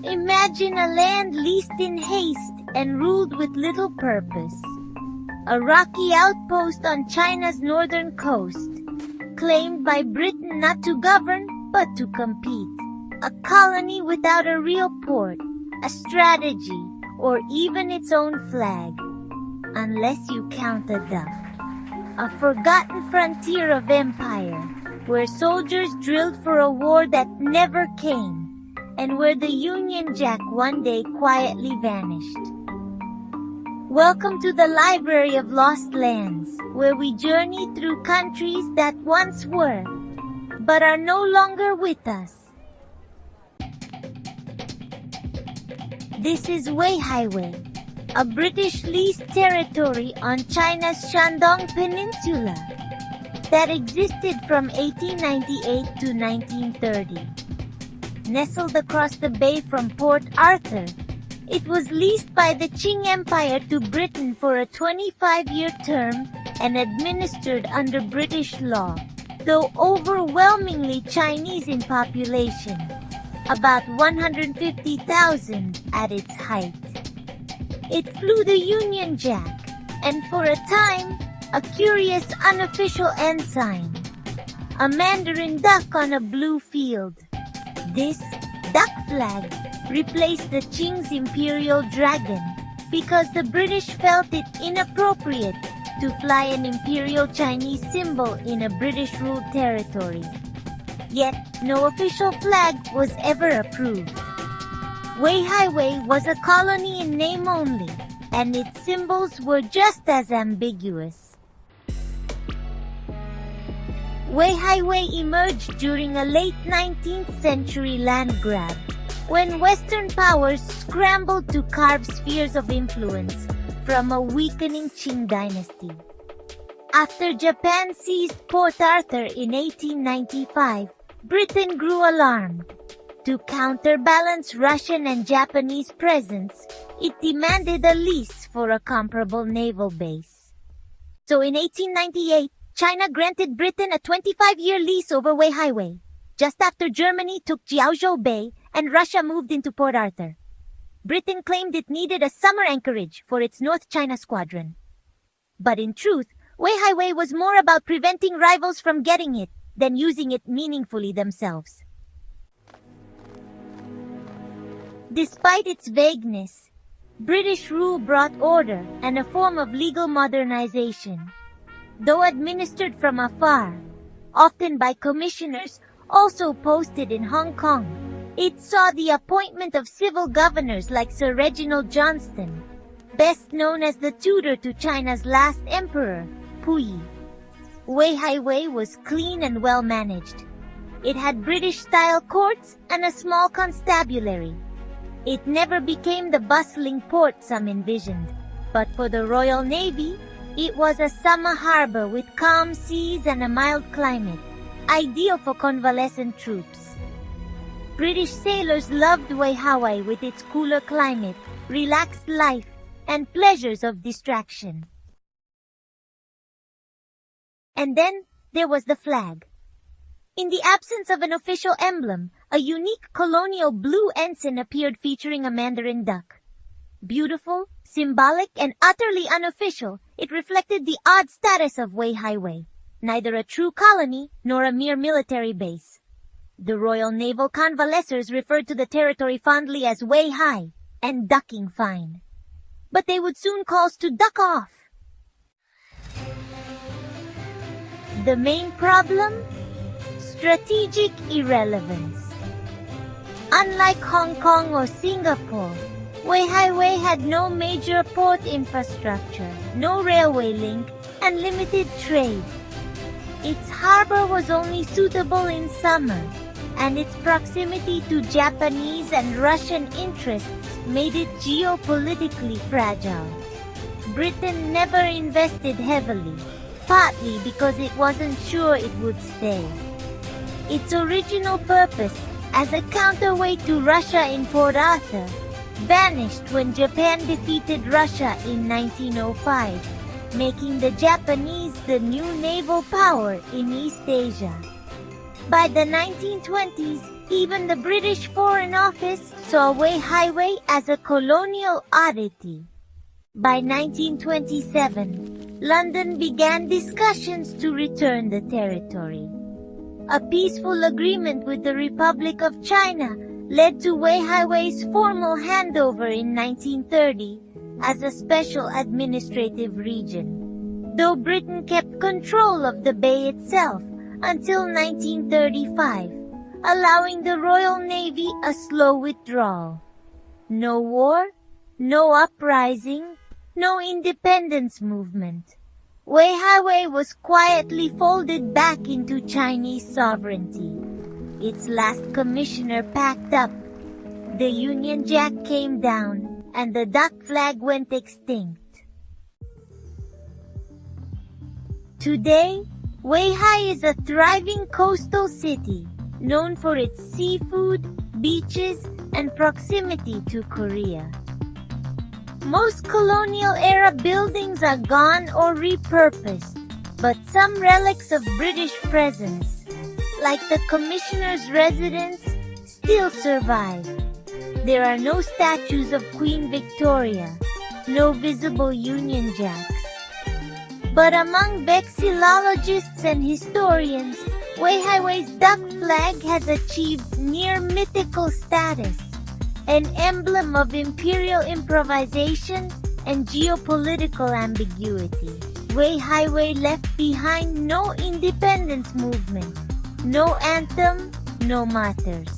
Imagine a land leased in haste and ruled with little purpose. A rocky outpost on China's northern coast, claimed by Britain not to govern but to compete. A colony without a real port, a strategy, or even its own flag, unless you count a duck. A forgotten frontier of empire, where soldiers drilled for a war that never came, and where the Union Jack one day quietly vanished. Welcome to the Library of Lost Lands, where we journey through countries that once were, but are no longer with us. This is Weihaiwei, a British leased territory on China's Shandong Peninsula that existed from 1898 to 1930. Nestled across the bay from Port Arthur, it was leased by the Qing Empire to Britain for a 25-year term and administered under British law, though overwhelmingly Chinese in population, about 150,000 at its height. It flew the Union Jack, and for a time, a curious unofficial ensign, a mandarin duck on a blue field. This duck flag replaced the Qing's imperial dragon because the British felt it inappropriate to fly an imperial Chinese symbol in a British-ruled territory. Yet, no official flag was ever approved. Weihaiwei was a colony in name only, and its symbols were just as ambiguous. Weihaiwei emerged during a late 19th century land grab, when Western powers scrambled to carve spheres of influence from a weakening Qing dynasty. After Japan seized Port Arthur in 1895, Britain grew alarmed. To counterbalance Russian and Japanese presence, it demanded a lease for a comparable naval base. So in 1898, China granted Britain a 25-year lease over Weihaiwei, just after Germany took Jiaozhou Bay and Russia moved into Port Arthur. Britain claimed it needed a summer anchorage for its North China Squadron. But in truth, Weihaiwei was more about preventing rivals from getting it than using it meaningfully themselves. Despite its vagueness, British rule brought order and a form of legal modernization. Though administered from afar, often by commissioners also posted in Hong Kong, it saw the appointment of civil governors like Sir Reginald Johnston, best known as the tutor to China's last emperor, Puyi. Weihaiwei was clean and well managed. It had British-style courts and a small constabulary. It never became the bustling port some envisioned, but for the Royal Navy, it was a summer harbor with calm seas and a mild climate, ideal for convalescent troops. British sailors loved Weihaiwei with its cooler climate, relaxed life, and pleasures of distraction. And then there was the flag. In the absence of an official emblem, a unique colonial blue ensign appeared featuring a mandarin duck. Beautiful, symbolic, and utterly unofficial, it reflected the odd status of Weihaiwei, neither a true colony nor a mere military base. The Royal Naval Convalescers referred to the territory fondly as Weihai and ducking fine. But they would soon calls to duck off. The main problem? Strategic irrelevance. Unlike Hong Kong or Singapore, Weihaiwei had no major port infrastructure, no railway link, and limited trade. Its harbor was only suitable in summer, and its proximity to Japanese and Russian interests made it geopolitically fragile. Britain never invested heavily, partly because it wasn't sure it would stay. Its original purpose, as a counterweight to Russia in Port Arthur, vanished when Japan defeated Russia in 1905, making the Japanese the new naval power in East Asia. By the 1920s, Even the British Foreign Office saw Weihaiwei as a colonial oddity. By 1927, London began discussions to return the territory. A peaceful agreement with the Republic of China led to Weihaiwei's formal handover in 1930 as a special administrative region, though Britain kept control of the bay itself until 1935, allowing the Royal Navy a slow withdrawal. No war, no uprising, no independence movement. Weihaiwei was quietly folded back into Chinese sovereignty. Its last commissioner packed up. The Union Jack came down, and the duck flag went extinct. Today, Weihai is a thriving coastal city, known for its seafood, beaches, and proximity to Korea. Most colonial-era buildings are gone or repurposed, but some relics of British presence, like the Commissioner's residence, still survive. There are no statues of Queen Victoria, no visible Union Jacks. But among vexillologists and historians, Weihaiwei's duck flag has achieved near mythical status, an emblem of imperial improvisation and geopolitical ambiguity. Weihaiwei left behind no independence movement, no anthem, no martyrs.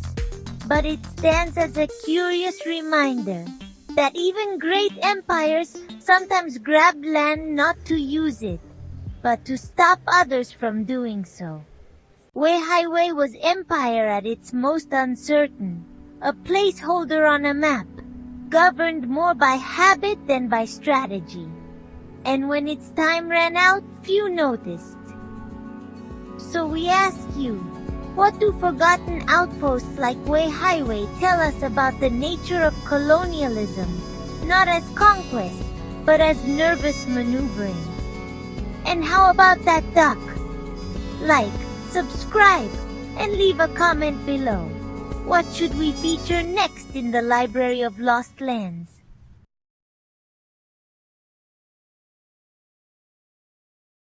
But it stands as a curious reminder that even great empires sometimes grab land not to use it, but to stop others from doing so. Weihaiwei was empire at its most uncertain, a placeholder on a map, governed more by habit than by strategy. And when its time ran out, few noticed. So we ask you, what do forgotten outposts like Weihaiwei tell us about the nature of colonialism, not as conquest, but as nervous maneuvering? And how about that duck? Like, subscribe, and leave a comment below. What should we feature next in the Library of Lost Lands?